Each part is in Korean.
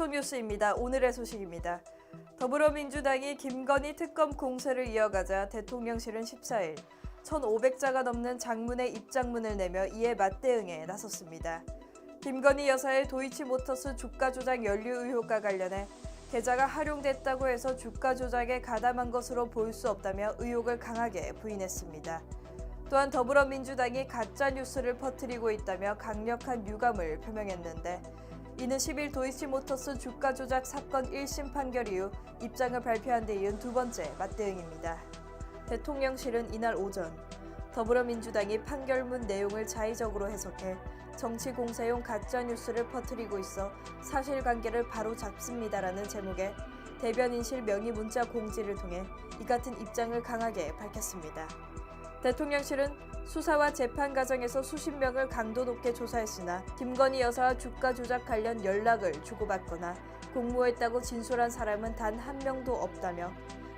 방송 뉴스입니다. 오늘의 소식입니다. 더불어민주당이 김건희 특검 공세를 이어가자 대통령실은 14일 1,500자가 넘는 장문의 입장문을 내며 이에 맞대응에 나섰습니다. 김건희 여사의 도이치모터스 주가 조작 연루 의혹과 관련해 계좌가 활용됐다고 해서 주가 조작에 가담한 것으로 볼 수 없다며 의혹을 강하게 부인했습니다. 또한 더불어민주당이 가짜뉴스를 퍼뜨리고 있다며 강력한 유감을 표명했는데 이는 10일 도이치모터스 주가 조작 사건 1심 판결 이후 입장을 발표한 데 이은 두 번째 맞대응입니다. 대통령실은 이날 오전 더불어민주당이 판결문 내용을 자의적으로 해석해 정치 공세용 가짜뉴스를 퍼뜨리고 있어 사실관계를 바로 잡습니다라는 제목의 대변인실 명의 문자 공지를 통해 이 같은 입장을 강하게 밝혔습니다. 대통령실은 수사와 재판 과정에서 수십 명을 강도 높게 조사했으나 김건희 여사와 주가 조작 관련 연락을 주고받거나 공모했다고 진술한 사람은 단 한 명도 없다며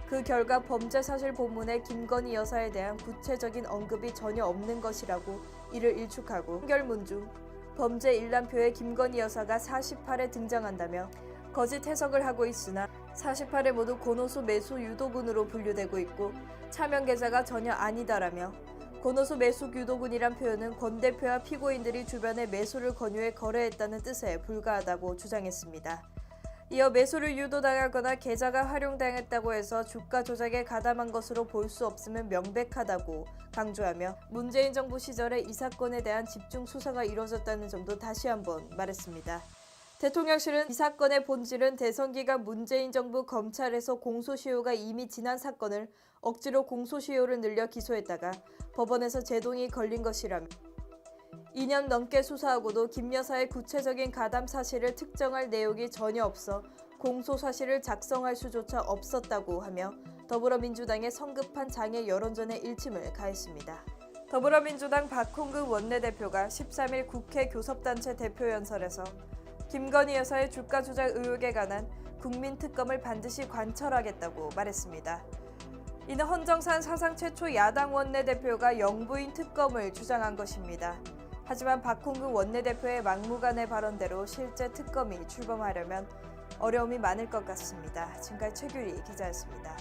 그 결과 범죄 사실 본문에 김건희 여사에 대한 구체적인 언급이 전혀 없는 것이라고 이를 일축하고 판결문 중 범죄 일람표에 김건희 여사가 48에 등장한다며 거짓 해석을 하고 있으나 48회 모두 권오수 매수 유도군으로 분류되고 있고 차명 계좌가 전혀 아니다라며 권오수 매수 유도군이란 표현은 권 대표와 피고인들이 주변에 매수를 권유해 거래했다는 뜻에 불과하다고 주장했습니다. 이어 매수를 유도당하거나 계좌가 활용당했다고 해서 주가 조작에 가담한 것으로 볼 수 없음은 명백하다고 강조하며 문재인 정부 시절에 이 사건에 대한 집중 수사가 이뤄졌다는 점도 다시 한번 말했습니다. 대통령실은 이 사건의 본질은 대선 기간 문재인 정부 검찰에서 공소시효가 이미 지난 사건을 억지로 공소시효를 늘려 기소했다가 법원에서 제동이 걸린 것이라며 2년 넘게 수사하고도 김 여사의 구체적인 가담 사실을 특정할 내용이 전혀 없어 공소사실을 작성할 수조차 없었다고 하며 더불어민주당의 성급한 장애 여론전에 일침을 가했습니다. 더불어민주당 박홍근 원내대표가 13일 국회 교섭단체 대표연설에서 김건희 여사의 주가 조작 의혹에 관한 국민특검을 반드시 관철하겠다고 말했습니다. 이는 헌정산 사상 최초 야당 원내대표가 영부인 특검을 주장한 것입니다. 하지만 박홍근 원내대표의 막무가내 발언대로 실제 특검이 출범하려면 어려움이 많을 것 같습니다. 지금까지 최규리 기자였습니다.